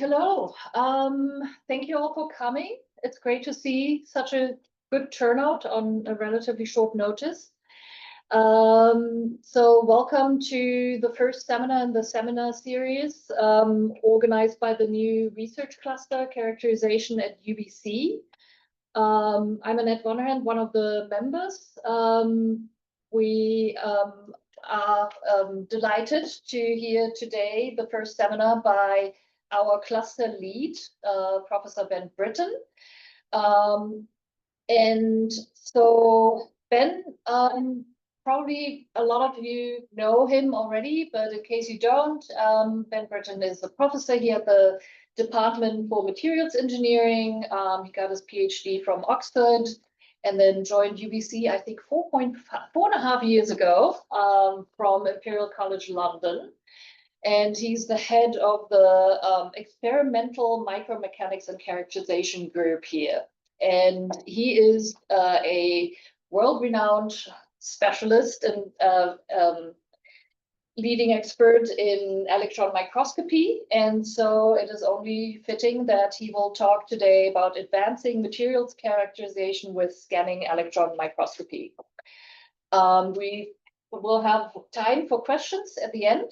hello. Thank you all for coming. It's great to see such a good turnout on a relatively short notice. So welcome to the first seminar in the seminar series organized by the new research cluster, Characterization at UBC. I'm Annette Vonnerhand, one of the members. We are delighted to hear today the first seminar by our cluster lead, Professor Ben Britton. And so Ben, probably a lot of you know him already, but in case you don't, Ben Britton is a professor here at the Department for Materials Engineering. He got his PhD from Oxford and then joined UBC, I think 4.5 years ago from Imperial College London. And he's the head of the Experimental Micromechanics and Characterization group here. And he is a world-renowned specialist and leading expert in electron microscopy. And so it is only fitting that he will talk today about advancing materials characterization with scanning electron microscopy. We will have time for questions at the end,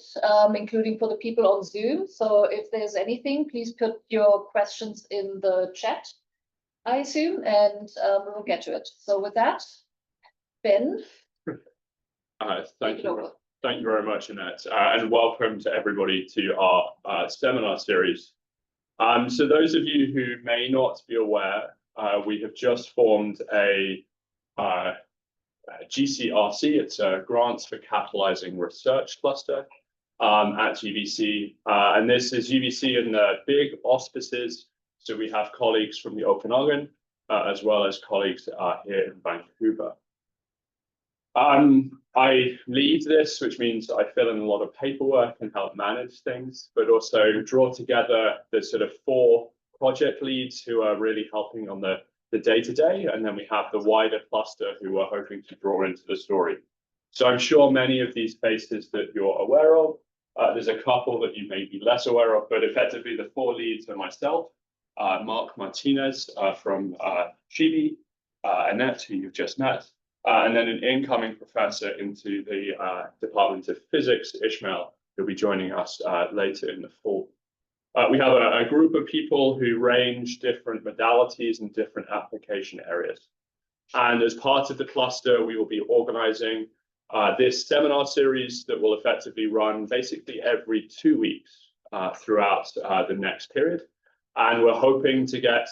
including for the people on Zoom. So if there's anything, please put your questions in the chat, I assume, and we'll get to it. So with that, Ben. Thank you very much, Annette, and welcome to everybody to our seminar series. So those of you who may not be aware, we have just formed a GCRC. It's a Grants for Catalyzing Research cluster at UBC, and this is UBC in the big auspices. So we have colleagues from the Okanagan as well as colleagues here in Vancouver. I lead this, which means I fill in a lot of paperwork and help manage things, but also draw together the sort of 4 project leads who are really helping on the day-to-day, and then we have the wider cluster who are hoping to draw into the story. So I'm sure many of these faces that you're aware of. There's a couple that you may be less aware of, but effectively the 4 leads are myself, Mark Martinez from Chibi, Annette, who you've just met, and then an incoming professor into the Department of Physics, Ishmael, who'll be joining us later in the fall. We have a group of people who range different modalities and different application areas. And as part of the cluster, we will be organizing this seminar series that will effectively run basically every 2 weeks throughout the next period. And we're hoping to get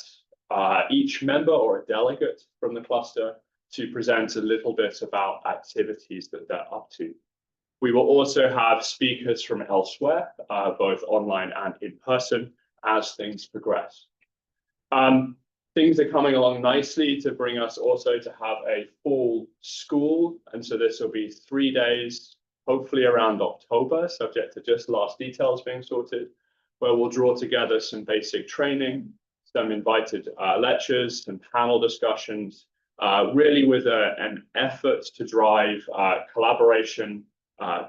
each member or a delegate from the cluster to present a little bit about activities that they're up to. We will also have speakers from elsewhere, both online and in person, as things progress. Things are coming along nicely to bring us also to have a full school. And so this will be 3 days, hopefully around October, subject to just last details being sorted, where we'll draw together some basic training, some invited lectures, some panel discussions, really with an effort to drive collaboration,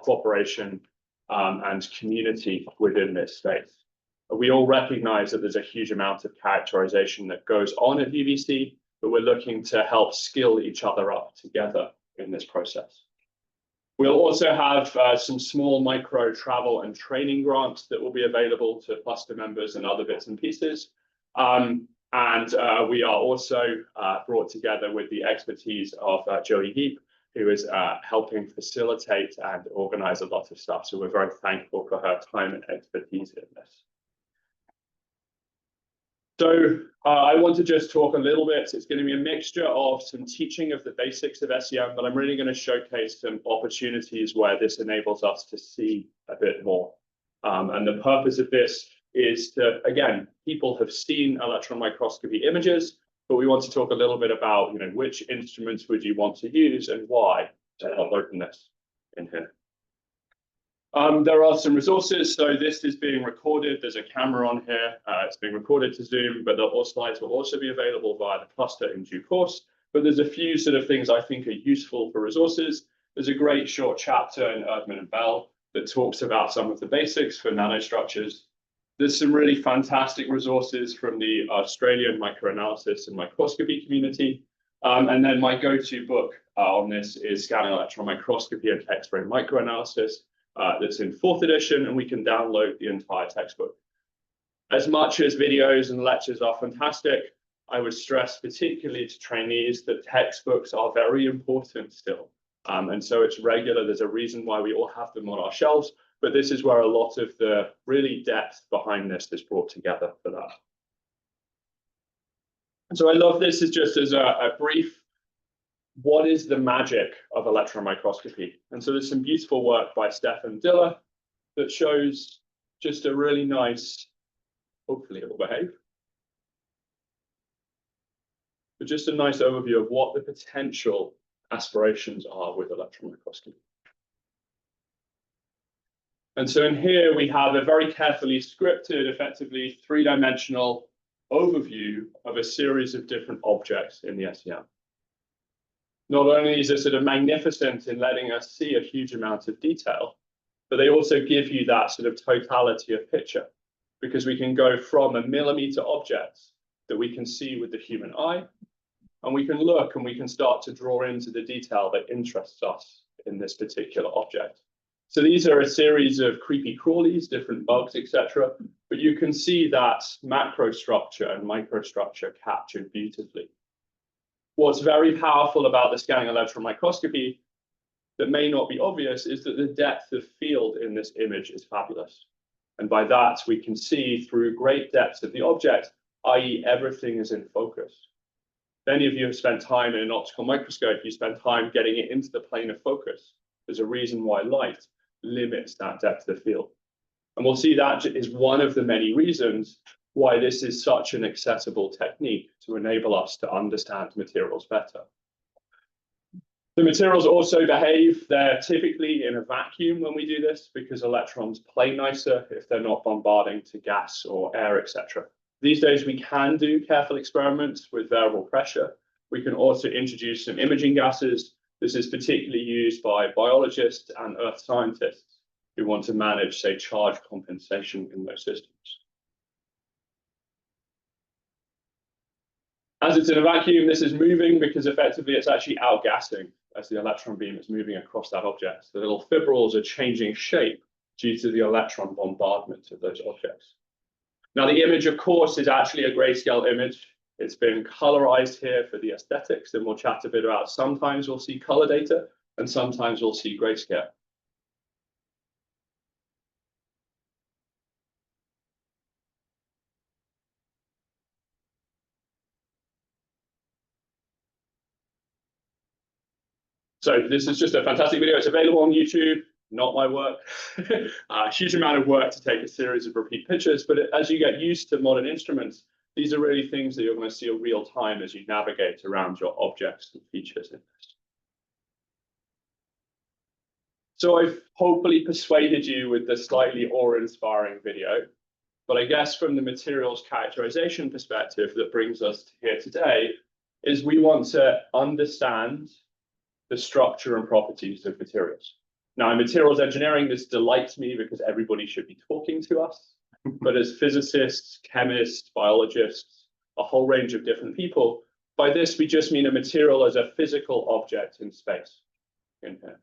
cooperation, and community within this space. We all recognize that there's a huge amount of characterization that goes on at UBC, but we're looking to help skill each other up together in this process. We'll also have some small micro travel and training grants that will be available to cluster members and other bits and pieces. We are also brought together with the expertise of Jodie Heap, who is helping facilitate and organize a lot of stuff. So we're very thankful for her time and expertise in this. So I want to just talk a little bit. It's going to be a mixture of some teaching of the basics of SEM, but I'm really going to showcase some opportunities where this enables us to see a bit more. And the purpose of this is to, again, people have seen electron microscopy images, but we want to talk a little bit about, which instruments would you want to use and why, to help open this in here. There are some resources. So this is being recorded. There's a camera on here. It's being recorded to Zoom, but the slides will also be available via the cluster in due course. But there's a few sort of things I think are useful for resources. There's a great short chapter in Erdman and Bell that talks about some of the basics for nanostructures. There's some really fantastic resources from the Australian microanalysis and microscopy community. And then my go-to book on this is Scanning Electron Microscopy and X-ray Microanalysis. That's in 4th edition, and we can download the entire textbook. As much as videos and lectures are fantastic, I would stress particularly to trainees that textbooks are very important still. And so it's regular. There's a reason why we all have them on our shelves, but this is where a lot of the really depth behind this is brought together for that. And so I love this as just as a brief, what is the magic of electron microscopy? And so there's some beautiful work by Stefan Diller that shows just a really nice, hopefully it will behave, but just a nice overview of what the potential aspirations are with electron microscopy. And so in here we have a very carefully scripted, effectively 3-dimensional overview of a series of different objects in the SEM. Not only is it sort of magnificent in letting us see a huge amount of detail, but they also give you that sort of totality of picture, because we can go from a millimeter object that we can see with the human eye, and we can look and we can start to draw into the detail that interests us in this particular object. So these are a series of creepy crawlies, different bugs, etc. But you can see that macrostructure and microstructure captured beautifully. What's very powerful about the scanning electron microscopy that may not be obvious is that the depth of field in this image is fabulous. And by that, we can see through great depth of the object, i.e. everything is in focus. If any of you have spent time in an optical microscope, you spend time getting it into the plane of focus. There's a reason why light limits that depth of field. And we'll see that is one of the many reasons why this is such an accessible technique to enable us to understand materials better. The materials also behave. They're typically in a vacuum when we do this, because electrons play nicer if they're not bombarding to gas or air, etc. These days, we can do careful experiments with variable pressure. We can also introduce some imaging gases. This is particularly used by biologists and earth scientists who want to manage, say, charge compensation in those systems. As it's in a vacuum, this is moving because effectively it's actually outgassing as the electron beam is moving across that object. The little fibrils are changing shape due to the electron bombardment of those objects. Now, the image, of course, is actually a grayscale image. It's been colorized here for the aesthetics, and we'll chat a bit about sometimes we'll see color data and sometimes we'll see grayscale. So this is just a fantastic video. It's available on YouTube, not my work. A huge amount of work to take a series of repeat pictures, but as you get used to modern instruments, these are really things that you're going to see in real time as you navigate around your objects and features in this. So I've hopefully persuaded you with the slightly awe-inspiring video, but I guess from the materials characterization perspective that brings us to here today is we want to understand the structure and properties of materials. Now, in materials engineering, this delights me because everybody should be talking to us. But as physicists, chemists, biologists, a whole range of different people, by this we just mean a material as a physical object in space in here.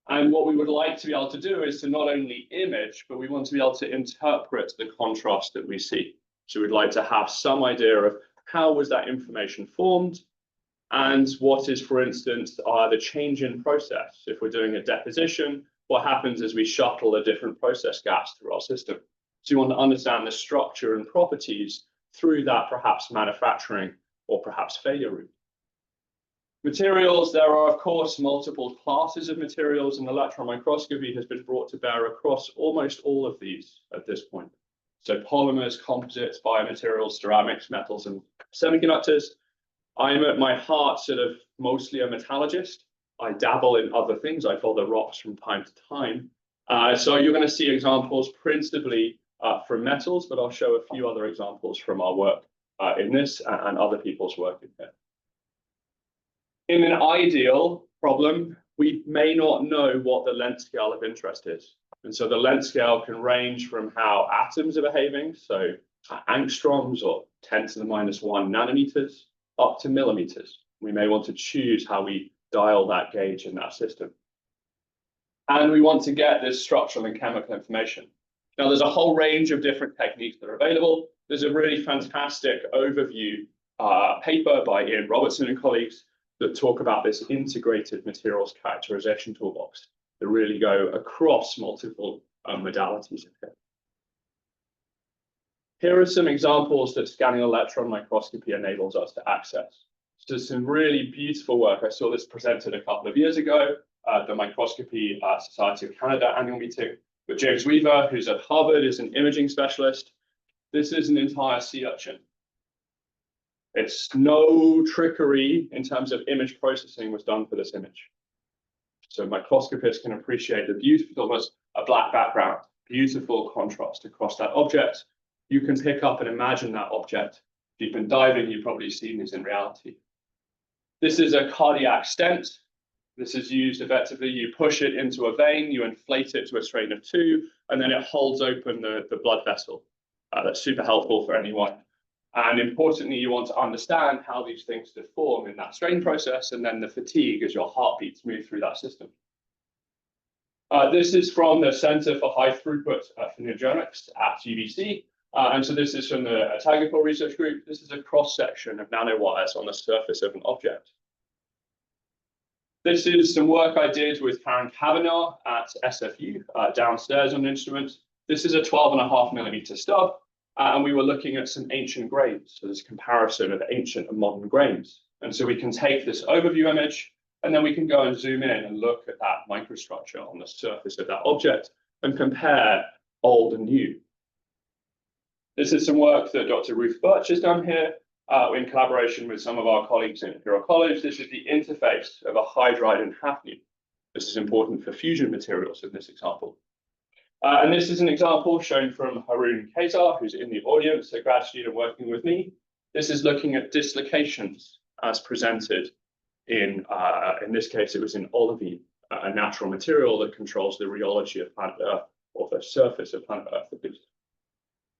And what we would like to be able to do is to not only image, but we want to be able to interpret the contrast that we see. So we'd like to have some idea of how was that information formed, and what is, for instance, the change in process. If we're doing a deposition, what happens is we shuttle a different process gas through our system. So you want to understand the structure and properties through that perhaps manufacturing or perhaps failure route. Materials, there are, of course, multiple classes of materials, and electron microscopy has been brought to bear across almost all of these at this point. So polymers, composites, biomaterials, ceramics, metals, and semiconductors. I'm at my heart sort of mostly a metallurgist. I dabble in other things. I follow the rocks from time to time. So you're going to see examples principally from metals, but I'll show a few other examples from our work in this and other people's work in here. In an ideal problem, we may not know what the length scale of interest is. And so the length scale can range from how atoms are behaving, so angstroms or 10 to the minus 1 nanometers, up to millimeters. We may want to choose how we dial that gauge in that system. And we want to get this structural and chemical information. Now, there's a whole range of different techniques that are available. There's a really fantastic overview paper by Ian Robertson and colleagues that talk about this integrated materials characterization toolbox that really go across multiple modalities. Here are some examples that scanning electron microscopy enables us to access. So some really beautiful work. I saw this presented a couple of years ago at the Microscopy Society of Canada annual meeting with James Weaver, who's at Harvard, is an imaging specialist. This is an entire sea urchin. It's no trickery in terms of image processing was done for this image. So microscopists can appreciate the beautiful, almost a black background, beautiful contrast across that object. You can pick up and imagine that object. If you've been diving, you've probably seen this in reality. This is a cardiac stent. This is used effectively. You push it into a vein, you inflate it to a strain of 2, and then it holds open the blood vessel. That's super helpful for anyone. And importantly, you want to understand how these things deform in that strain process, and then the fatigue as your heartbeats move through that system. This is from the Center for High Throughput Phenogenics at UBC. And so this is from the technical research group. This is a cross-section of nanowires on the surface of an object. This is some work I did with Karen Kavanagh at SFU downstairs on an instrument. This is a 12.5 millimeter stub. And we were looking at some ancient grains, so this comparison of ancient and modern grains. And so we can take this overview image, and then we can go and zoom in and look at that microstructure on the surface of that object and compare old and new. This is some work that Dr. Ruth Birch has done here in collaboration with some of our colleagues in Imperial College. This is the interface of a hydride and hafnium. This is important for fusion materials in this example. And this is an example shown from Haroon Kaysar, who's in the audience, a grad student working with me. This is looking at dislocations as presented in this case, it was in olivine, a natural material that controls the rheology of planet Earth, or the surface of planet Earth at least.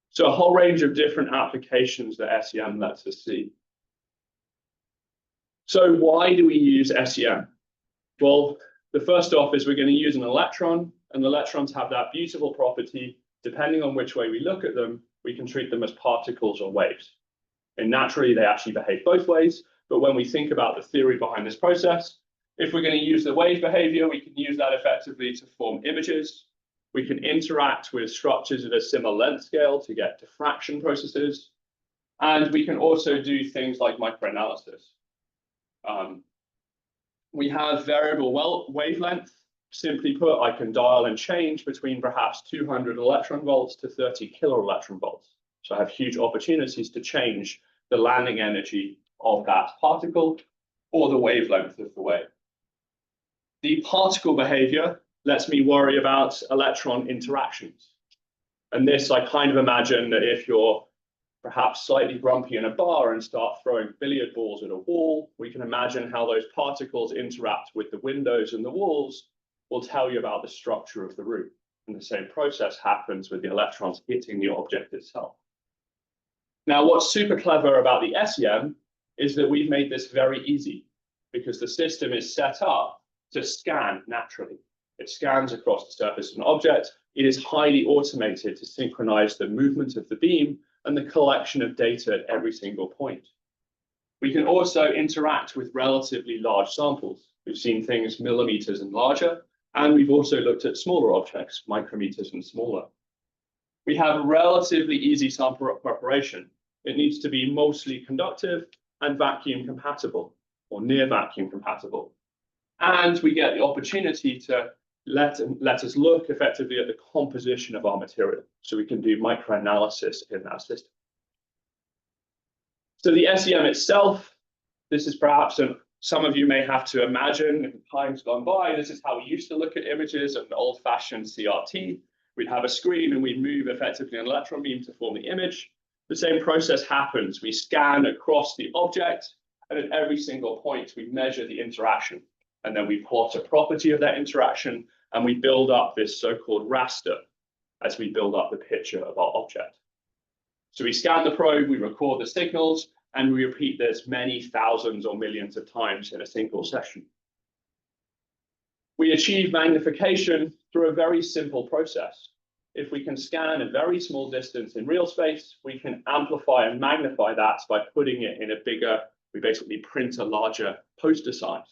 So a whole range of different applications that SEM lets us see. So why do we use SEM? Well, the first off is we're going to use an electron, and the electrons have that beautiful property. Depending on which way we look at them, we can treat them as particles or waves. And naturally, they actually behave both ways. But when we think about the theory behind this process, if we're going to use the wave behavior, we can use that effectively to form images. We can interact with structures at a similar length scale to get diffraction processes. And we can also do things like microanalysis. We have variable wavelength. Simply put, I can dial and change between perhaps 200 electron volts to 30 kiloelectron volts. So I have huge opportunities to change the landing energy of that particle or the wavelength of the wave. The particle behavior lets me worry about electron interactions. And this, I kind of imagine that if you're perhaps slightly grumpy in a bar and start throwing billiard balls at a wall, we can imagine how those particles interact with the windows and the walls will tell you about the structure of the room. And the same process happens with the electrons hitting the object itself. Now, what's super clever about the SEM is that we've made this very easy because the system is set up to scan naturally. It scans across the surface of an object. It is highly automated to synchronize the movement of the beam and the collection of data at every single point. We can also interact with relatively large samples. We've seen things millimeters and larger, and we've also looked at smaller objects, micrometers and smaller. We have relatively easy sample preparation. It needs to be mostly conductive and vacuum compatible, or near vacuum compatible. And we get the opportunity to let us look effectively at the composition of our material, so we can do microanalysis in that system. So the SEM itself, this is perhaps some of you may have to imagine in times gone by, this is how we used to look at images of an old-fashioned CRT. We'd have a screen and we'd move effectively an electron beam to form the image. The same process happens. We scan across the object, and at every single point, we measure the interaction. And then we plot a property of that interaction, And we build up this so-called raster as we build up the picture of our object. So we scan the probe, we record the signals, and we repeat this many thousands or millions of times in a single session. We achieve magnification through a very simple process. If we can scan a very small distance in real space, we can amplify and magnify that by putting it in a bigger, we basically print a larger poster size.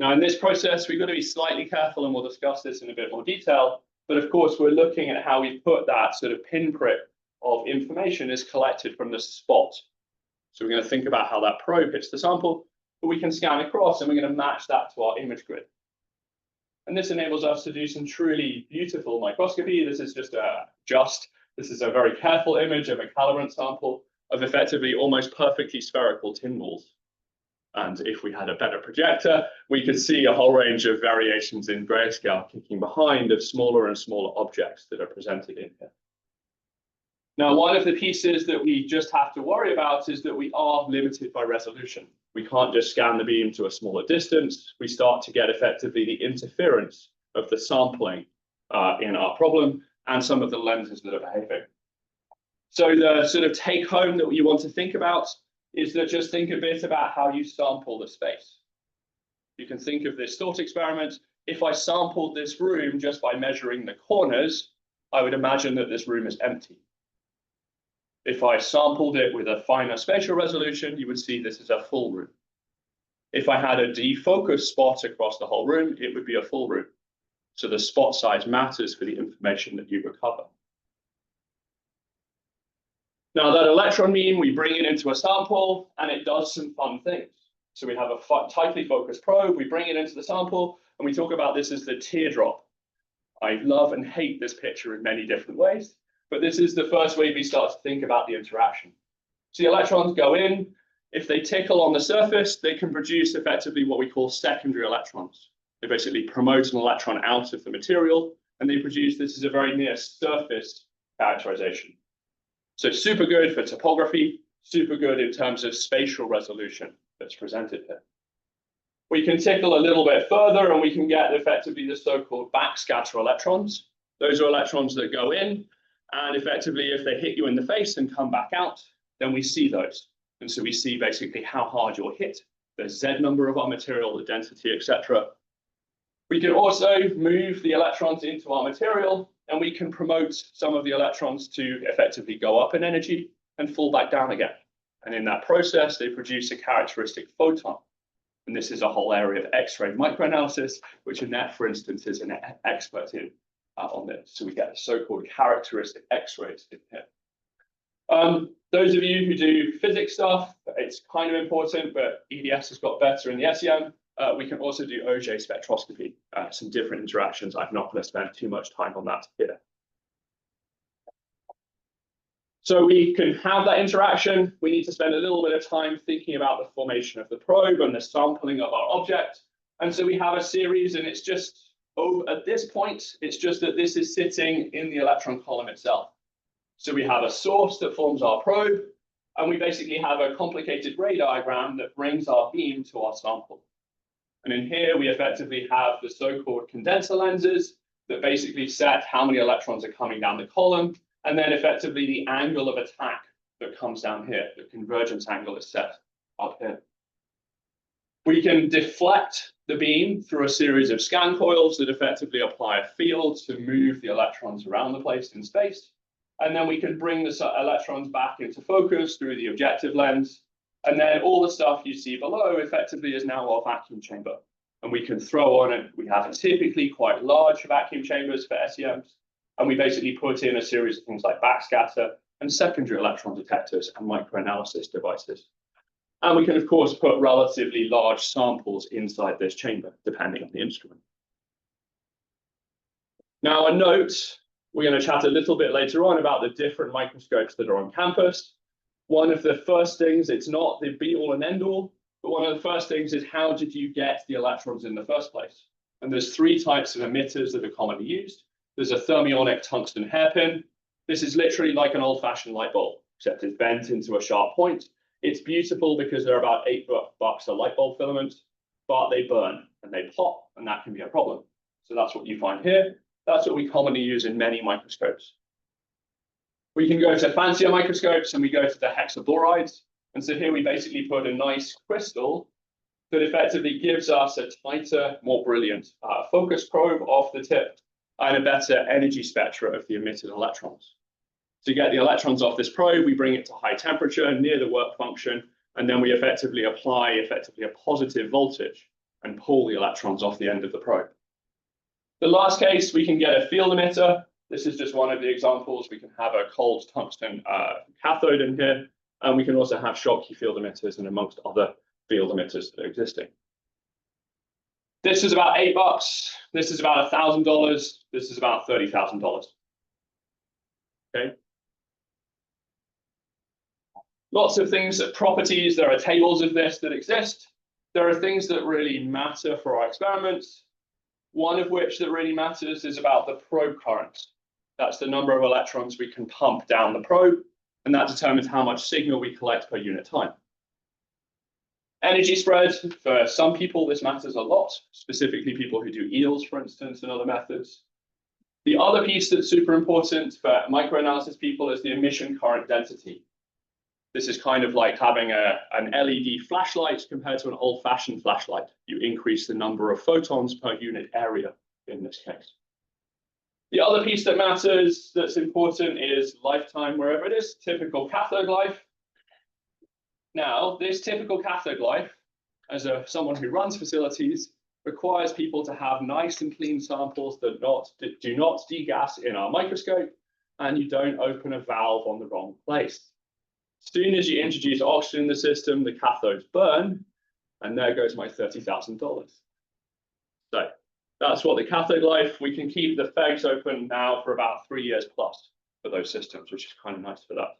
Now, in this process, we've got to be slightly careful, and we'll discuss this in a bit more detail. But of course, we're looking at how we put that sort of pinprick of information is collected from the spot. So we're going to think about how that probe hits the sample, but we can scan across, and we're going to match that to our image grid. And this enables us to do some truly beautiful microscopy. This is this is a very careful image of a calibrant sample of effectively almost perfectly spherical tin walls. And if we had a better projector, we could see a whole range of variations in grayscale kicking behind of smaller and smaller objects that are presented in here. Now, one of the pieces that we just have to worry about is that we are limited by resolution. We can't just scan the beam to a smaller distance. We start to get effectively the interference of the sampling in our problem and some of the lenses that are behaving. So the sort of take home that you want to think about is that just think a bit about how you sample the space. You can think of this thought experiment. If I sampled this room just by measuring the corners, I would imagine that this room is empty. If I sampled it with a finer spatial resolution, you would see this is a full room. If I had a defocused spot across the whole room, it would be a full room. So the spot size matters for the information that you recover. Now, that electron beam, we bring it into a sample, and it does some fun things. So we have a tightly focused probe, we bring it into the sample, and we talk about this as the teardrop. I love and hate this picture in many different ways, but this is the first way we start to think about the interaction. So the electrons go in. If they tickle on the surface, they can produce effectively what we call secondary electrons. They basically promote an electron out of the material, and they produce this as a very near surface characterization. So super good for topography, super good in terms of spatial resolution that's presented here. We can tickle a little bit further, and we can get effectively the so-called backscatter electrons. Those are electrons that go in, and effectively, if they hit you in the face and come back out, then we see those. And so we see basically how hard you're hit, the Z number of our material, the density, etc. We can also move the electrons into our material, and we can promote some of the electrons to effectively go up in energy and fall back down again. And in that process, they produce a characteristic photon. And this is a whole area of X-ray microanalysis, which Annette, for instance, is an expert in on this. So we get so-called characteristic X-rays in here. Those of you who do physics stuff, it's kind of important, but EDS has got better in the SEM. We can also do Auger spectroscopy, some different interactions. I'm not going to spend too much time on that here. So we can have that interaction. We need to spend a little bit of time thinking about the formation of the probe and the sampling of our object. And so we have a series, and it's just, at this point, it's just that this is sitting in the electron column itself. So we have a source that forms our probe, and we basically have a complicated ray diagram that brings our beam to our sample. And in here, we effectively have the so-called condenser lenses that basically set how many electrons are coming down the column, and then effectively the angle of attack that comes down here. The convergence angle is set up here. We can deflect the beam through a series of scan coils that effectively apply a field to move the electrons around the place in space. And then we can bring the electrons back into focus through the objective lens. And then all the stuff you see below effectively is now our vacuum chamber. And we can throw on it. We have typically quite large vacuum chambers for SEMs. And we basically put in a series of things like backscatter and secondary electron detectors and microanalysis devices. And we can, of course, put relatively large samples inside this chamber, depending on the instrument. Now, a note, we're going to chat a little bit later on about the different microscopes that are on campus. One of the first things, it's not the be-all and end-all, but one of the first things is how did you get the electrons in the first place? And there's three types of emitters that are commonly used. There's a thermionic tungsten hairpin. This is literally like an old-fashioned light bulb, except it's bent into a sharp point. It's beautiful because they're about $8 a light bulb filament, but they burn and they pop, and that can be a problem. So that's what you find here. That's what we commonly use in many microscopes. We can go to fancier microscopes and we go to the hexafluorides. And so here we basically put a nice crystal that effectively gives us a tighter, more brilliant focus probe off the tip and a better energy spectra of the emitted electrons. To get the electrons off this probe, we bring it to high temperature near the work function, and then we effectively apply a positive voltage and pull the electrons off the end of the probe. The last case, we can get a field emitter. This is just one of the examples. We can have a cold tungsten cathode in here, and we can also have Schottky field emitters and amongst other field emitters that are existing. This is about $8. This is about $1,000. This is about $30,000. Okay. Lots of things, properties. There are tables of this that exist. There are things that really matter for our experiments. One of which that really matters is about the probe current. That's the number of electrons we can pump down the probe, and that determines how much signal we collect per unit time. Energy spread, for some people this matters a lot, specifically people who do EELs, for instance, and other methods. The other piece that's super important for microanalysis people is the emission current density. This is kind of like having an LED flashlight compared to an old-fashioned flashlight. You increase the number of photons per unit area in this case. The other piece that matters that's important is lifetime, wherever it is, typical cathode life. Now, this typical cathode life, as someone who runs facilities, requires people to have nice and clean samples that do not degas in our microscope, and you don't open a valve on the wrong place. As soon as you introduce oxygen in the system, the cathodes burn, and there goes my $30,000. So that's what the cathode life. We can keep the FEGs open now for about 3 years plus for those systems, which is kind of nice for that.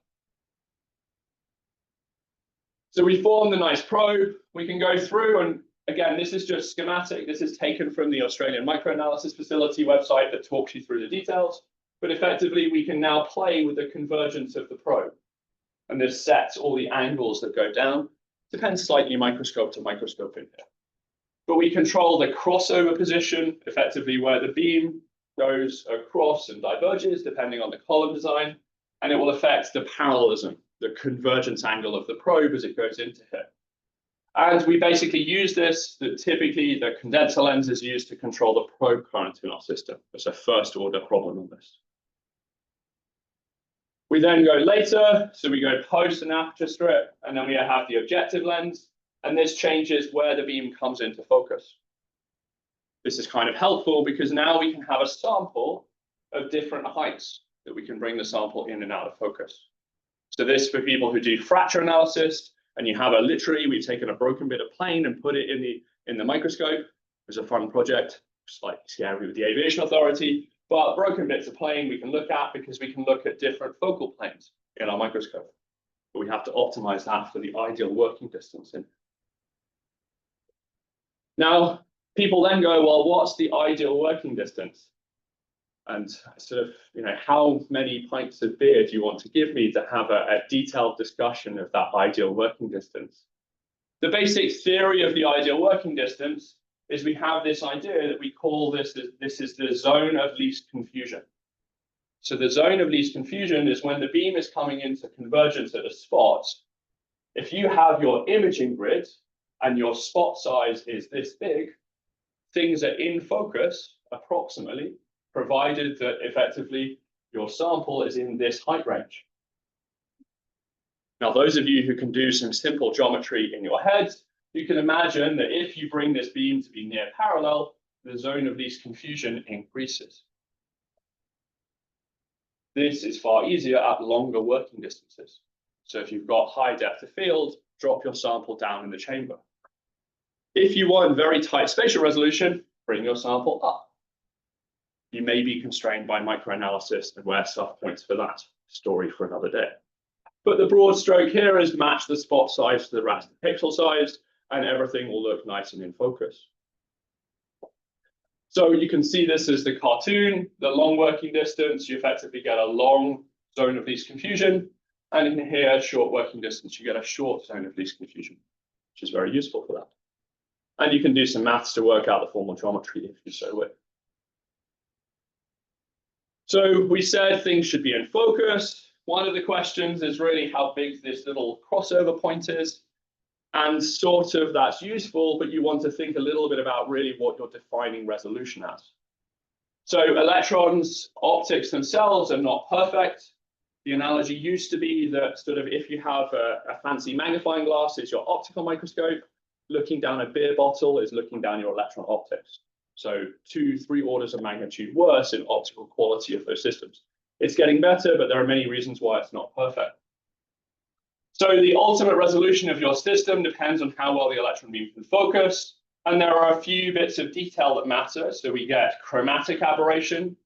So we form the nice probe. We can go through, and again, this is just schematic. This is taken from the Australian Microanalysis Facility website that talks you through the details. But effectively, we can now play with the convergence of the probe. And this sets all the angles that go down. Depends slightly microscope to microscope in here. But we control the crossover position, effectively where the beam goes across and diverges, depending on the column design. And it will affect the parallelism, the convergence angle of the probe as it goes into here. And we basically use this, that typically the condenser lens is used to control the probe current in our system. It's a first order problem on this. We then go later, so we go post an aperture strip, and then we have the objective lens, and this changes where the beam comes into focus. This is kind of helpful because now we can have a sample of different heights that we can bring the sample in and out of focus. So this for people who do fracture analysis, and you have literally, we've taken a broken bit of plane and put it in the microscope. It was a fun project, slightly scary with the Aviation Authority, but broken bits of plane we can look at because we can look at different focal planes in our microscope. But we have to optimize that for the ideal working distance. Now, people then go, well, what's the ideal working distance? And sort of, how many pints of beer do you want to give me to have a detailed discussion of that ideal working distance? The basic theory of the ideal working distance is we have this idea that we call this is the zone of least confusion. So the zone of least confusion is when the beam is coming into convergence at a spot. If you have your imaging grid and your spot size is this big, things are in focus approximately, provided that effectively your sample is in this height range. Now, those of you who can do some simple geometry in your heads, you can imagine that if you bring this beam to be near parallel, the zone of least confusion increases. This is far easier at longer working distances. So if you've got high depth of field, drop your sample down in the chamber. If you want very tight spatial resolution, bring your sample up. You may be constrained by microanalysis and where stuff points for that. Story for another day. But the broad stroke here is match the spot size to the raster pixel size, and everything will look nice and in focus. So you can see this as the cartoon, the long working distance, you effectively get a long zone of least confusion. And in here, short working distance, you get a short zone of least confusion, which is very useful for that. And you can do some maths to work out the formal geometry if you so wish. So we said things should be in focus. One of the questions is really how big this little crossover point is. And sort of that's useful, but you want to think a little bit about really what you're defining resolution as. So electrons, optics themselves are not perfect. The analogy used to be that sort of if you have a fancy magnifying glass, it's your optical microscope. Looking down a beer bottle is looking down your electron optics. So 2-3 orders of magnitude worse in optical quality of those systems. It's getting better, but there are many reasons why it's not perfect. So the ultimate resolution of your system depends on how well the electron beam can focus. And there are a few bits of detail that matter. So we get chromatic aberration.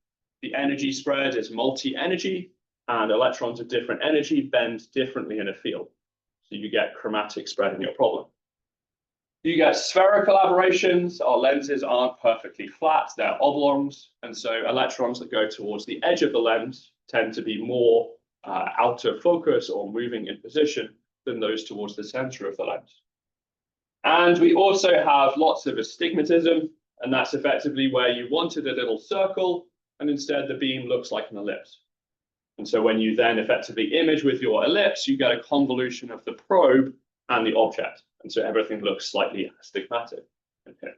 The energy spread is multi-energy, and electrons of different energy bend differently in a field. So you get chromatic spread in your problem. You get spherical aberrations. Our lenses aren't perfectly flat, they're oblongs. And so electrons that go towards the edge of the lens tend to be more out of focus or moving in position than those towards the center of the lens. And we also have lots of astigmatism, and that's effectively where you wanted a little circle, and instead the beam looks like an ellipse. And so when you then effectively image with your ellipse, you get a convolution of the probe and the object. And so everything looks slightly astigmatic. Okay.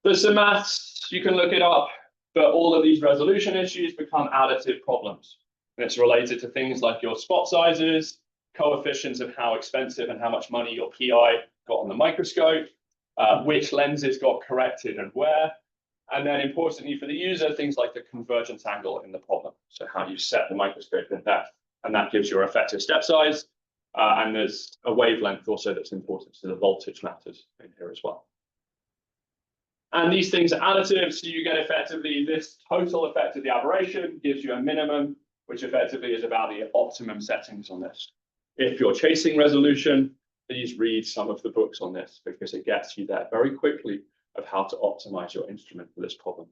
There's some maths, you can look it up, but all of these resolution issues become additive problems. And it's related to things like your spot sizes, coefficients of how expensive and how much money your PI got on the microscope, which lenses got corrected and where. And then importantly for the user, things like the convergence angle in the problem. So how you set the microscope in depth, and that gives your effective step size. And there's a wavelength also that's important, so the voltage matters in here as well. And these things are additive, so you get effectively this total effect of the aberration gives you a minimum, which effectively is about the optimum settings on this. If you're chasing resolution, please read some of the books on this, because it gets you there very quickly of how to optimize your instrument for this problem.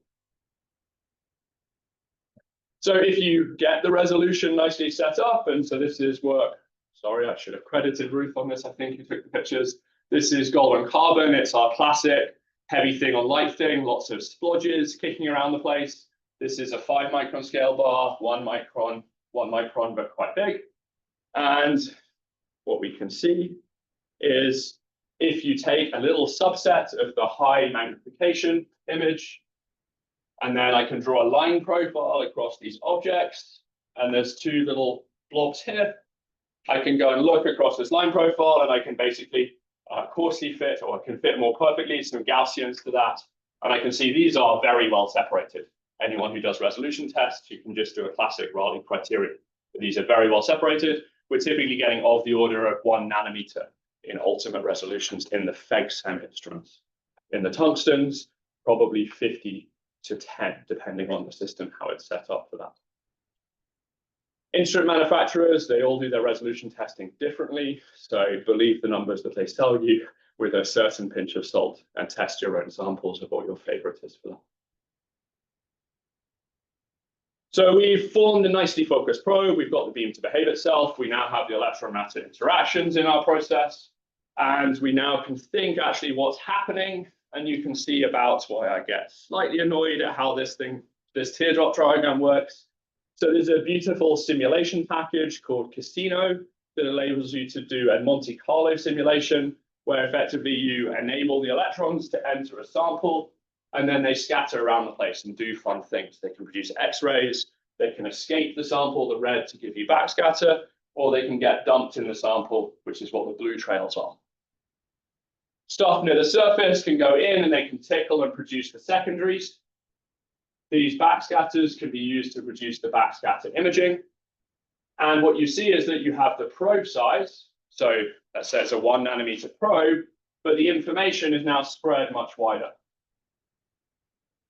So if you get the resolution nicely set up, and so this is work, sorry, I should have credited Ruth on this, I think, who took the pictures. This is gold and carbon, it's our classic heavy thing on light thing, lots of splodges kicking around the place. This is a 5 micron scale bar, 1 micron, but quite big. And what we can see is if you take a little subset of the high magnification image, and then I can draw a line profile across these objects, and there's 2 little blobs here. I can go and look across this line profile, and I can basically coarsely fit, or I can fit more perfectly, some Gaussians to that. And I can see these are very well separated. Anyone who does resolution tests, you can just do a classic Raleigh criterion. But these are very well separated. We're typically getting of the order of 1 nanometer in ultimate resolutions in the SEM instruments. In the tungstens, probably 50 to 10, depending on the system, how it's set up for that. Instrument manufacturers, they all do their resolution testing differently. So believe the numbers that they sell you with a certain pinch of salt and test your own samples of what your favorite is for that. So we've formed a nicely focused probe. We've got the beam to behave itself. We now have the electron matter interactions in our process. And we now can think actually what's happening. And you can see about why I get slightly annoyed at how this teardrop diagram works. So there's a beautiful simulation package called Casino that enables you to do a Monte Carlo simulation where effectively you enable the electrons to enter a sample, and then they scatter around the place and do fun things. They can produce X-rays, they can escape the sample, the red, to give you backscatter, or they can get dumped in the sample, which is what the blue trails are. Stuff near the surface can go in and they can tickle and produce the secondaries. These backscatters can be used to produce the backscatter imaging. And what you see is that you have the probe size. So let's say it's a 1 nanometer probe, but the information is now spread much wider.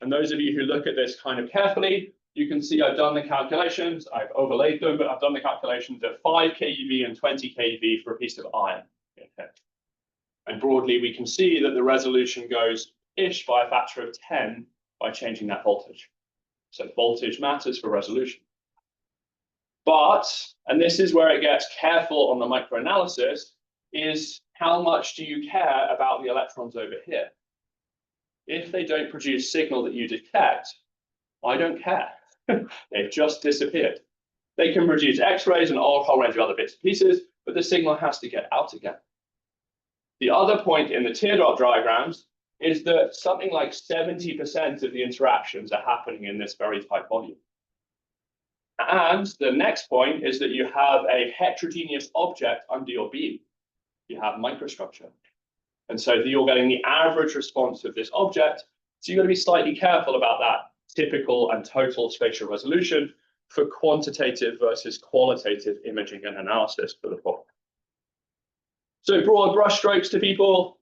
And those of you who look at this kind of carefully, you can see I've done the calculations, I've overlaid them, but I've done the calculations at 5 keV and 20 keV for a piece of iron. Okay. And broadly, we can see that the resolution goes-ish by a factor of 10 by changing that voltage. So voltage matters for resolution. But, and this is where it gets careful on the microanalysis, is how much do you care about the electrons over here? If they don't produce signal that you detect, I don't care. They've just disappeared. They can produce X-rays and a whole range of other bits and pieces, but the signal has to get out again. The other point in the teardrop diagrams is that something like 70% of the interactions are happening in this very tight volume. And the next point is that you have a heterogeneous object under your beam. You have microstructure. And so you're getting the average response of this object. So you've got to be slightly careful about that typical and total spatial resolution for quantitative versus qualitative imaging and analysis for the problem. So broad brush strokes to people.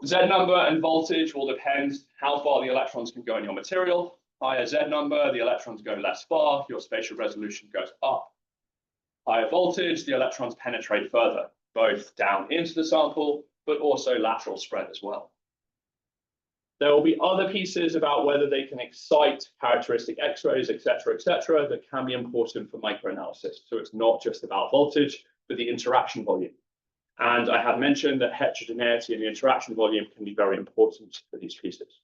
Z number and voltage will depend how far the electrons can go in your material. Higher Z number, the electrons go less far, your spatial resolution goes up. Higher voltage, the electrons penetrate further, both down into the sample, but also lateral spread as well. There will be other pieces about whether they can excite characteristic X-rays, et cetera, that can be important for microanalysis. So it's not just about voltage, but the interaction volume. And I have mentioned that heterogeneity in the interaction volume can be very important for these pieces.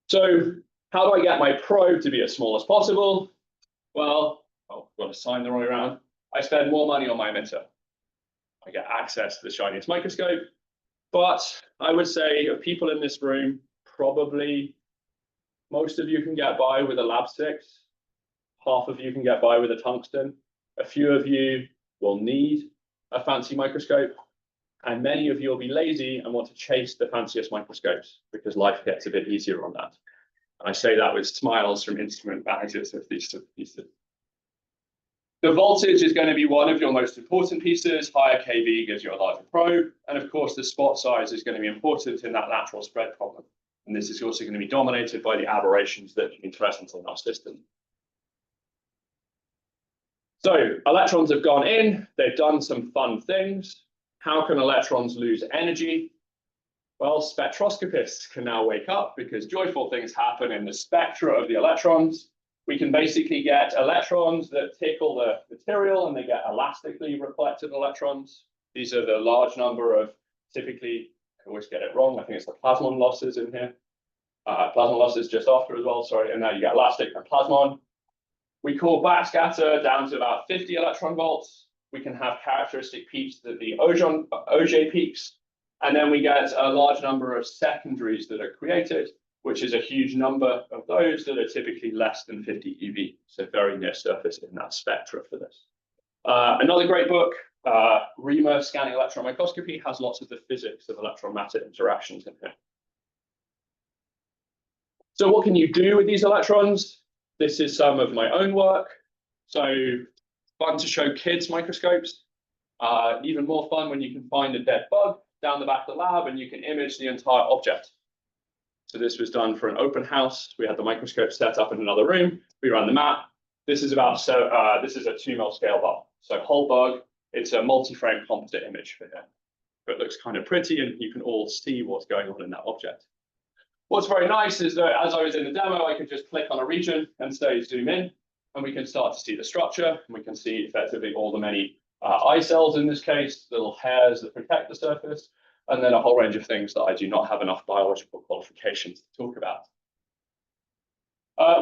So how do I get my probe to be as small as possible? Well, I've got a sign the wrong way around. I spend more money on my emitter. I get access to the shiniest microscope. But I would say of people in this room, probably most of you can get by with a Lab 6. Half of you can get by with a tungsten. A few of you will need a fancy microscope. And many of you will be lazy and want to chase the fanciest microscopes because life gets a bit easier on that. And I say that with smiles from instrument managers of these pieces. The voltage is going to be one of your most important pieces. Higher kV gives you a larger probe. And of course, the spot size is going to be important in that lateral spread problem. And this is also going to be dominated by the aberrations that can be present in our system. So electrons have gone in. They've done some fun things. How can electrons lose energy? Well, spectroscopists can now wake up because joyful things happen in the spectra of the electrons. We can basically get electrons that tickle the material and they get elastically reflected electrons. These are the large number of typically, I always get it wrong, I think it's the plasmon losses in here. Plasmon losses just after as well, sorry, and now you get elastic and plasmon. We call backscatter down to about 50 electron volts. We can have characteristic peaks that the Auger peaks, and then we get a large number of secondaries that are created, which is a huge number of those that are typically less than 50 eV, so very near surface in that spectra for this. Another great book, REMA Scanning Electron Microscopy, has lots of the physics of electron-matter interactions in here. So what can you do with these electrons? This is some of my own work. So fun to show kids microscopes. Even more fun when you can find a dead bug down the back of the lab and you can image the entire object. So this was done for an open house. We had the microscope set up in another room. We ran the map. This is about this is a 2 mil scale bar. So whole bug. It's a multi-frame composite image for here. But it looks kind of pretty, and you can all see what's going on in that object. What's very nice is that as I was in the demo, I could just click on a region and say zoom in, and we can start to see the structure. And we can see effectively all the many eye cells in this case, little hairs that protect the surface, and then a whole range of things that I do not have enough biological qualifications to talk about.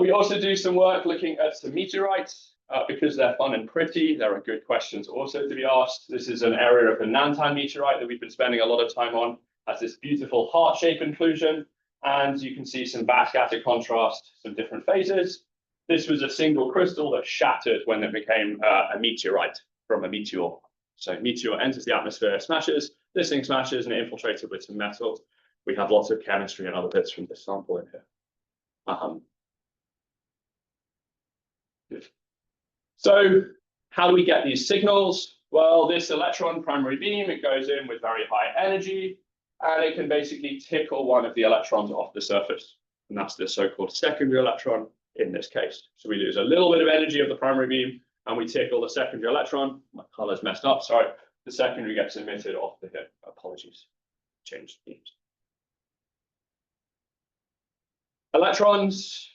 We also do some work looking at some meteorites because they're fun and pretty. There are good questions also to be asked. This is an area of the Nantan meteorite that we've been spending a lot of time on. Has this beautiful heart-shaped inclusion, and you can see some backscatter contrast, some different phases. This was a single crystal that shattered when it became a meteorite from a meteor. So meteor enters the atmosphere, smashes, this thing smashes and it infiltrated with some metals. We have lots of chemistry and other bits from this sample in here. So how do we get these signals? Well, this electron primary beam, it goes in with very high energy, and it can basically tickle one of the electrons off the surface. And that's the so-called secondary electron in this case. So we lose a little bit of energy of the primary beam, and we tickle the secondary electron. My color's messed up, sorry. The secondary gets emitted off the hip. Apologies. Changed beams. Electrons,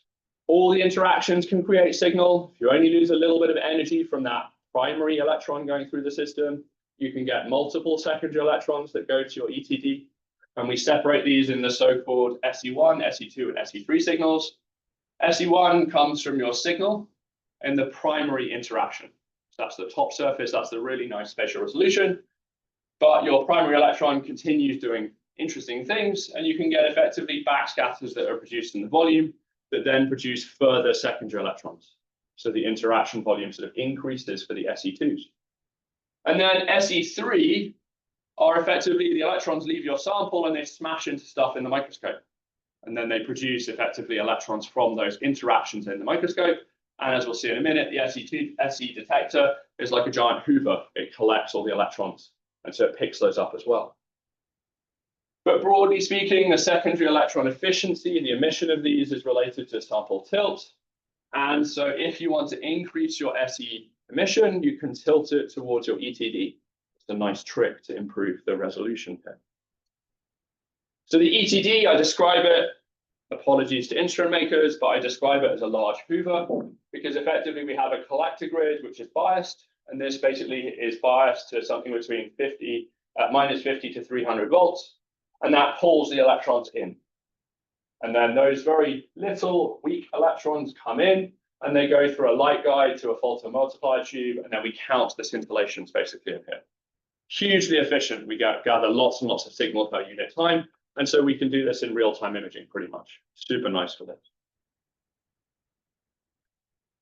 all the interactions can create signal. If you only lose a little bit of energy from that primary electron going through the system, you can get multiple secondary electrons that go to your ETD. And we separate these in the so-called SE1, SE2, and SE3 signals. SE1 comes from your signal in the primary interaction. So that's the top surface, that's the really nice spatial resolution. But your primary electron continues doing interesting things, and you can get effectively backscatters that are produced in the volume that then produce further secondary electrons. So the interaction volume sort of increases for the SE2s. And then SE3 are effectively the electrons leave your sample and they smash into stuff in the microscope. And then they produce effectively electrons from those interactions in the microscope. And as we'll see in a minute, the SE detector is like a giant hoover. It collects all the electrons, and so it picks those up as well. But broadly speaking, the secondary electron efficiency, the emission of these is related to sample tilt. And so if you want to increase your SE emission, you can tilt it towards your ETD. It's a nice trick to improve the resolution here. So the ETD, I describe it, apologies to instrument makers, but I describe it as a large hoover because effectively we have a collector grid which is biased, and this basically is biased to something between minus 50 to 300 volts, and that pulls the electrons in. And then those very little weak electrons come in, and they go through a light guide to a photomultiplier tube, and then we count the scintillations basically in here. Hugely efficient. We gather lots and lots of signal per unit time, and so we can do this in real-time imaging pretty much. Super nice for this.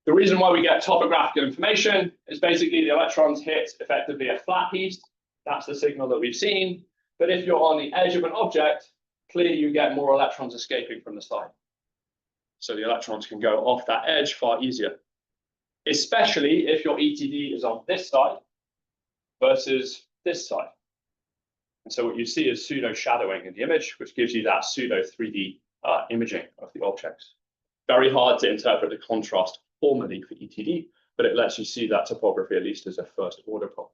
The reason why we get topographical information is basically the electrons hit effectively a flat piece. That's the signal that we've seen. But if you're on the edge of an object, clearly you get more electrons escaping from the side. So the electrons can go off that edge far easier, especially if your ETD is on this side versus this side. And so what you see is pseudo shadowing in the image, which gives you that pseudo 3D imaging of the objects. Very hard to interpret the contrast formally for ETD, but it lets you see that topography at least as a first order problem.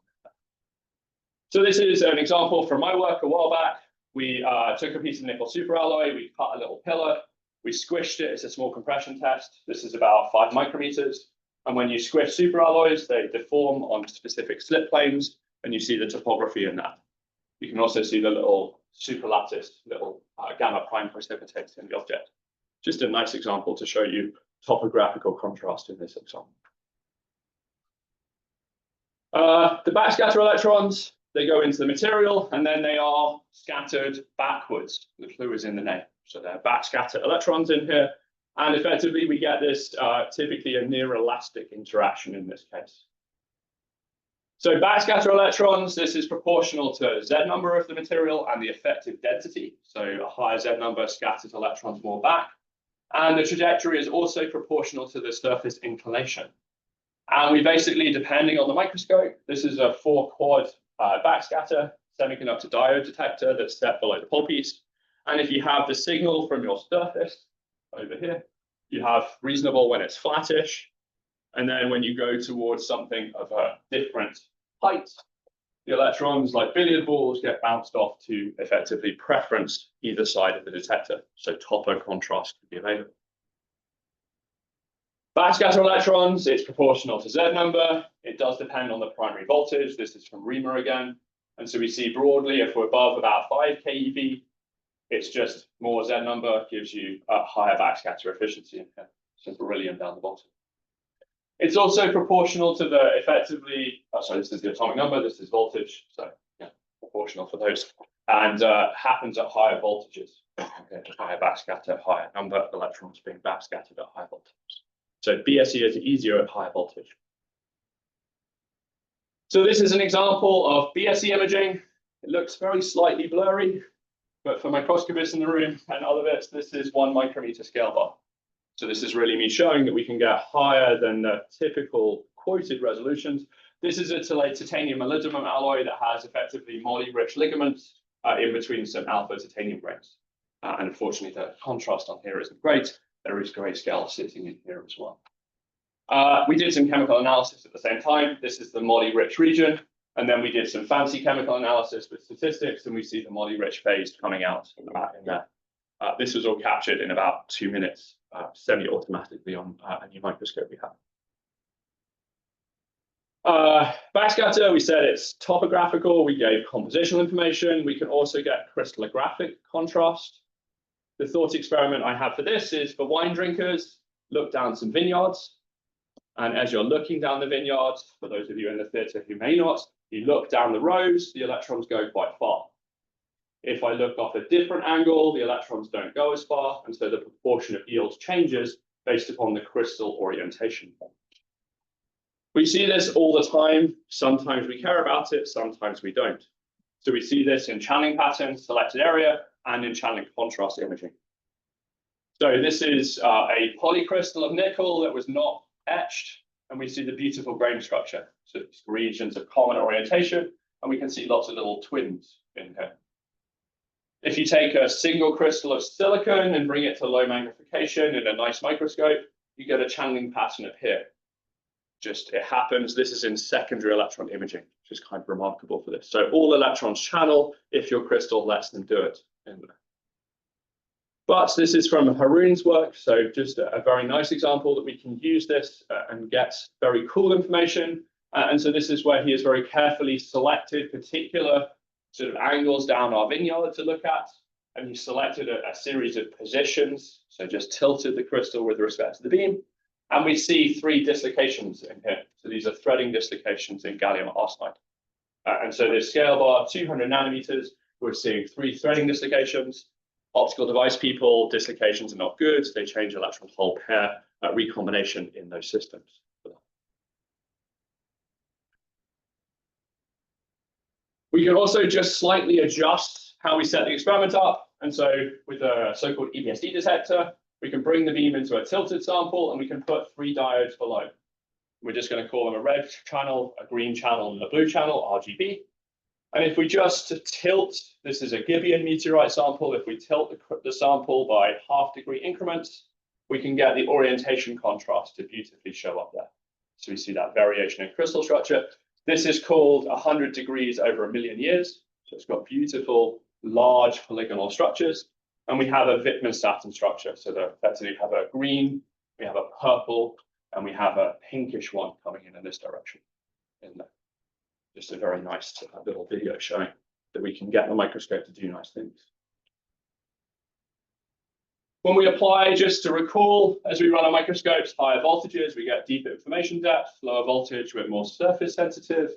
So this is an example from my work a while back. We took a piece of nickel superalloy, we cut a little pillar, we squished it. It's a small compression test. This is about 5 micrometers. And when you squish superalloys, they deform on specific slip planes, and you see the topography in that. You can also see the little superlattice, little gamma prime precipitates in the object. Just a nice example to show you topographical contrast in this example. The backscatter electrons, they go into the material, and then they are scattered backwards. The clue is in the name. So they're backscatter electrons in here. And effectively, we get this typically a near elastic interaction in this case. So backscatter electrons, this is proportional to Z number of the material and the effective density. So a higher Z number scatters electrons more back. And the trajectory is also proportional to the surface inclination. And we basically, depending on the microscope, this is a 4-quad backscatter semiconductor diode detector that's set below the pole piece. And if you have the signal from your surface over here, you have reasonable when it's flattish. And then when you go towards something of a different height, the electrons, like billiard balls, get bounced off to effectively preference either side of the detector. So topo contrast could be available. Backscatter electrons, it's proportional to Z number. It does depend on the primary voltage. This is from Riemer again. And so we see broadly, if we're above about 5 keV, it's just more Z number gives you a higher backscatter efficiency in here. So beryllium down the bottom. It's also proportional to the effectively, this is the atomic number, this is voltage. So yeah, proportional for those. And happens at higher voltages. Okay, higher backscatter, higher number of electrons being backscattered at higher voltages. So BSE is easier at higher voltage. So this is an example of BSE imaging. It looks very slightly blurry, but for microscopists in the room and other bits, this is 1 micrometer scale bar. So this is really me showing that we can get higher than the typical quoted resolutions. This is a titanium molybdenum alloy that has effectively moly-rich ligaments in between some alpha titanium grains. And unfortunately, the contrast on here isn't great. There is grayscale sitting in here as well. We did some chemical analysis at the same time. This is the moly-rich region. And then we did some fancy chemical analysis with statistics, and we see the moly-rich phase coming out in there. This was all captured in about 2 minutes, semi-automatically on a new microscope we have. Backscatter, we said it's topographical. We gave compositional information. We can also get crystallographic contrast. The thought experiment I have for this is for wine drinkers. look down some vineyards. And as you're looking down the vineyards, for those of you in the theatre who may not, you look down the rows, the electrons go quite far. If I look off a different angle, the electrons don't go as far, and so the proportion of yield changes based upon the crystal orientation. We see this all the time. Sometimes we care about it, sometimes we don't. So we see this in channeling patterns, selected area, and in channeling contrast imaging. So this is a polycrystal of nickel that was not etched, and we see the beautiful grain structure. So it's regions of common orientation, and we can see lots of little twins in here. If you take a single crystal of silicon and bring it to low magnification in a nice microscope, you get a channeling pattern up here. Just it happens, this is in secondary electron imaging, which is kind of remarkable for this. So all electrons channel if your crystal lets them do it in there. But this is from Haroon's work, so just a very nice example that we can use this and get very cool information. And so this is where he has very carefully selected particular sort of angles down our vineyard to look at. And he selected a series of positions, so just tilted the crystal with respect to the beam. And we see 3 dislocations in here. So these are threading dislocations in gallium arsenide. And so the scale bar, 200 nanometers, we're seeing 3 threading dislocations. Optical device people, dislocations are not good. They change electron hole pair recombination in those systems. We can also just slightly adjust how we set the experiment up. And so with a so-called EBSD detector, we can bring the beam into a tilted sample and we can put 3 diodes below. We're just going to call them a red channel, a green channel, and a blue channel, RGB. And if we just tilt, this is a Gibeon meteorite sample, if we tilt the sample by half-degree increments, we can get the orientation contrast to beautifully show up there. So we see that variation in crystal structure. This is called 100 degrees over 1,000,000 years. So it's got beautiful, large polygonal structures. And we have a Wittmann-Statten structure. So effectively we have a green, we have a purple, and we have a pinkish one coming in this direction. In there. Just a very nice little video showing that we can get the microscope to do nice things. When we apply, just to recall, as we run our microscopes, higher voltages, we get deeper information depth, lower voltage, we're more surface sensitive.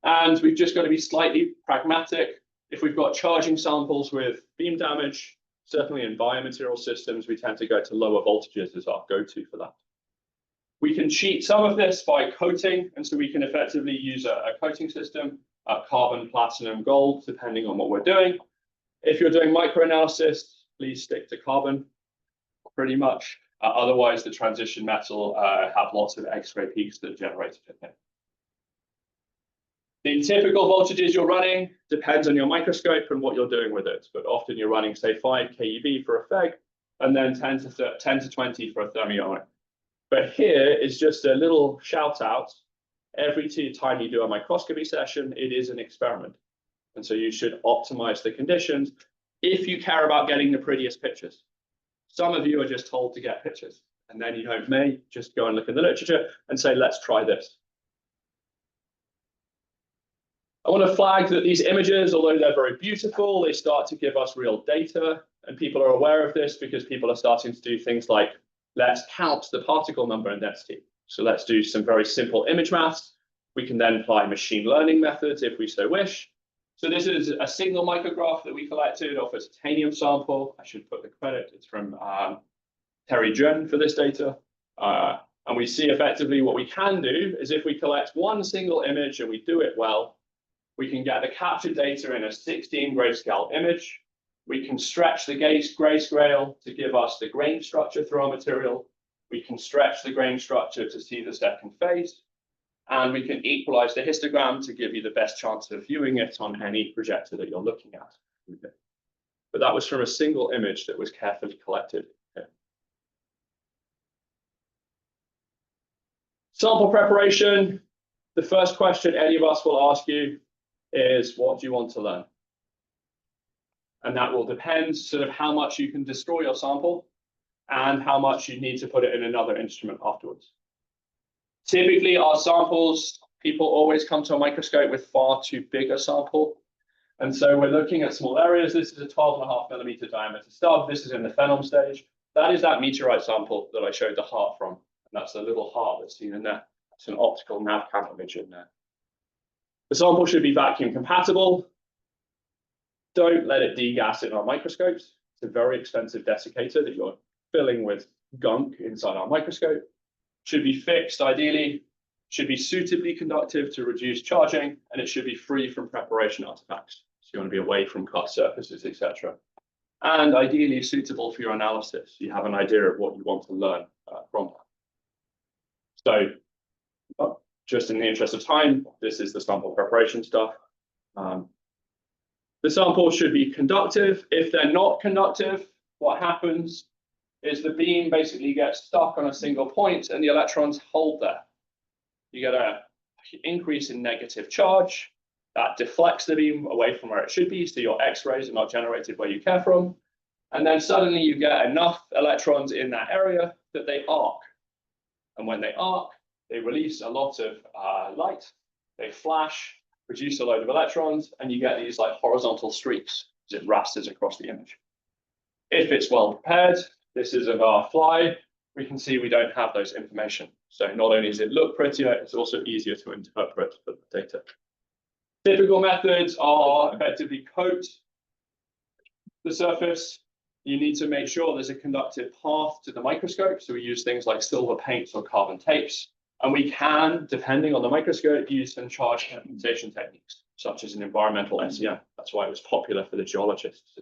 And we've just got to be slightly pragmatic. If we've got charging samples with beam damage, certainly in biomaterial systems, we tend to go to lower voltages as our go-to for that. We can cheat some of this by coating, and so we can effectively use a coating system, carbon, platinum, gold, depending on what we're doing. If you're doing microanalysis, please stick to carbon, pretty much. Otherwise, the transition metal have lots of X-ray peaks that are generated in here. The typical voltages you're running depends on your microscope and what you're doing with it, but often you're running, say, 5 keV for a FEG, and then 10 to 20 for a thermionic. But here is just a little shout out. Every time you do a microscopy session, it is an experiment. And so you should optimize the conditions if you care about getting the prettiest pictures. Some of you are just told to get pictures, and then you may just go and look in the literature and say, let's try this. I want to flag that these images, although they're very beautiful, they start to give us real data, and people are aware of this because people are starting to do things like, let's count the particle number and density. So let's do some very simple image maths. We can then apply machine learning methods if we so wish. So this is a single micrograph that we collected off a titanium sample. I should put the credit, it's from Terry Jun for this data. And we see effectively what we can do is if we collect one single image and we do it well, we can get the captured data in a 16 grayscale image. We can stretch the grayscale to give us the grain structure through our material. We can stretch the grain structure to see the second phase. And we can equalize the histogram to give you the best chance of viewing it on any projector that you're looking at. But that was from a single image that was carefully collected. Okay. Sample preparation. The first question any of us will ask you is, what do you want to learn? And that will depend sort of how much you can destroy your sample and how much you need to put it in another instrument afterwards. Typically, our samples, people always come to a microscope with far too big a sample. And so we're looking at small areas. This is a 12.5 millimeter diameter stub. This is in the phenome stage. That is that meteorite sample that I showed the heart from. And that's the little heart that's seen in there. It's an optical nav cam image in there. The sample should be vacuum compatible. Don't let it degas in our microscopes. It's a very expensive desiccator that you're filling with gunk inside our microscope. Should be fixed ideally, should be suitably conductive to reduce charging, and it should be free from preparation artifacts. So you want to be away from cast surfaces, etc. And ideally suitable for your analysis. You have an idea of what you want to learn from that. So just in the interest of time, this is the sample preparation stuff. The sample should be conductive. If they're not conductive, what happens is the beam basically gets stuck on a single point and the electrons hold there. You get an increase in negative charge that deflects the beam away from where it should be, so your X-rays are not generated where you care from. And then suddenly you get enough electrons in that area that they arc. And when they arc, they release a lot of light, they flash, produce a load of electrons, and you get these like horizontal streaks as it rasters across the image. If it's well prepared, this is of our fly, we can see we don't have those information. So not only does it look prettier, it's also easier to interpret the data. Typical methods are effectively coat the surface. You need to make sure there's a conductive path to the microscope. So we use things like silver paints or carbon tapes. And we can, depending on the microscope, use some charge compensation techniques, such as an environmental SEM. That's why it was popular for the geologists.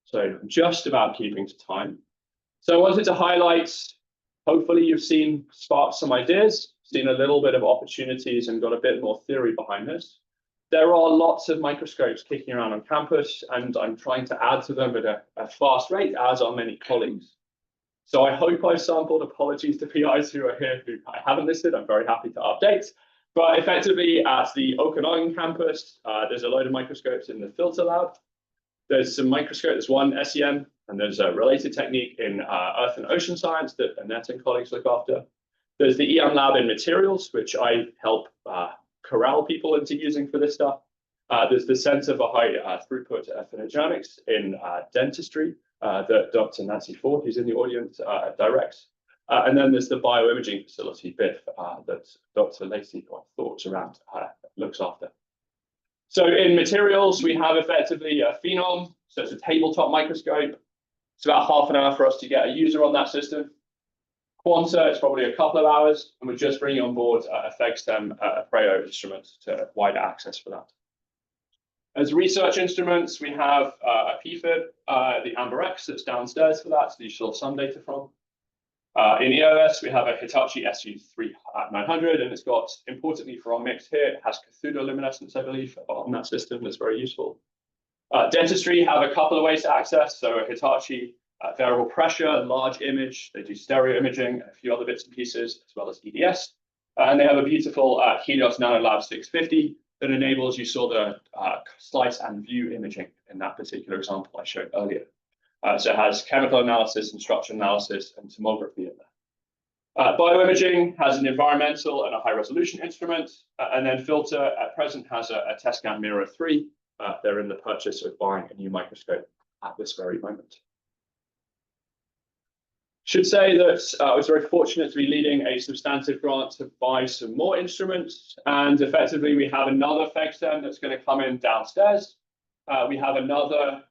So just about keeping to time. So I wanted to highlight, hopefully you've seen sparked some ideas, seen a little bit of opportunities and got a bit more theory behind this. There are lots of microscopes kicking around on campus, and I'm trying to add to them at a fast rate, as are many colleagues. So I hope I've sampled. Apologies to PIs who are here who I haven't listed. I'm very happy to update. But effectively, at the Okanagan campus, there's a load of microscopes in the filter lab. There's some microscopes, there's one SEM, and there's a related technique in earth and ocean science that Annette and colleagues look after. There's the EM lab in materials, which I help corral people into using for this stuff. There's the Center for High Throughput Phenogenomics in dentistry that Dr. Nancy Ford, who's in the audience, directs. And then there's the bioimaging facility, BIF, that Dr. Lacey, or Thoughts Around, looks after. So in materials, we have effectively a phenom, so it's a tabletop microscope. It's about half an hour for us to get a user on that system. Quanta, it's probably a couple of hours, and we're just bringing on board a FEGSTEM Preo instrument to wider access for that. As research instruments, we have a PFib, the Amber X that's downstairs for that, so you saw some data from. In EOS, we have a Hitachi SU-900, and it's got, importantly for our mix here, it has cathodoluminescence, I believe, on that system that's very useful. Dentistry have a couple of ways to access, so a Hitachi variable pressure, large image, they do stereo imaging, and a few other bits and pieces, as well as EDS. And they have a beautiful Helios NanoLab 650 that enables, you saw the slice and view imaging in that particular example I showed earlier. So it has chemical analysis and structure analysis and tomography in there. Bioimaging has an environmental and a high resolution instrument, and then filter at present has a Tescan Miro 3. They're in the purchase of buying a new microscope at this very moment. Should say that I was very fortunate to be leading a substantive grant to buy some more instruments, and effectively we have another FEGSTEM that's going to come in downstairs. We have another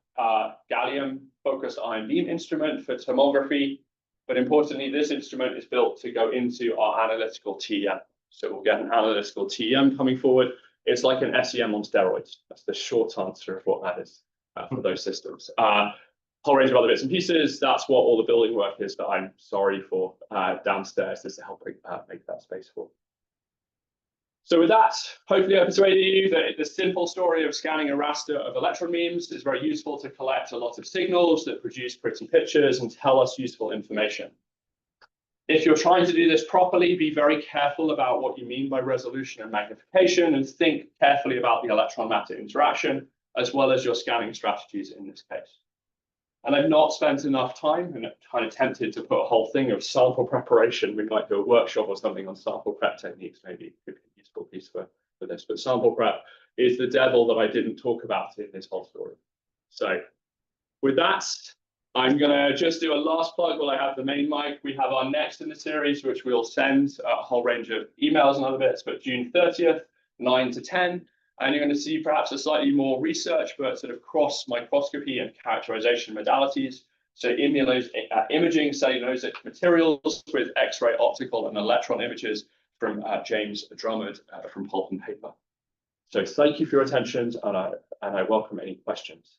gallium-focused ion beam instrument for tomography, but importantly, this instrument is built to go into our analytical TEM. So we'll get an analytical TEM coming forward. It's like an SEM on steroids. That's the short answer of what that is for those systems. Whole range of other bits and pieces. That's what all the building work is that I'm sorry for downstairs is helping make that space for. So with that, hopefully I persuaded you that the simple story of scanning a raster of electron beams is very useful to collect a lot of signals that produce pretty pictures and tell us useful information. If you're trying to do this properly, be very careful about what you mean by resolution and magnification, and think carefully about the electron-matter interaction, as well as your scanning strategies in this case. And I've not spent enough time, and kind of tempted to put a whole thing of sample preparation. We might do a workshop or something on sample prep techniques, maybe it could be a useful piece for this. But sample prep is the devil that I didn't talk about in this whole story. So with that, I'm going to just do a last plug while I have the main mic. We have our next in the series, which we'll send a whole range of emails and other bits, but June 30th, 9 to 10. And you're going to see perhaps a slightly more research, but sort of cross microscopy and characterization modalities. So imaging cellulosic materials with X-ray, optical, and electron images from James Drummond from Pulp and Paper. So thank you for your attention, and I welcome any questions.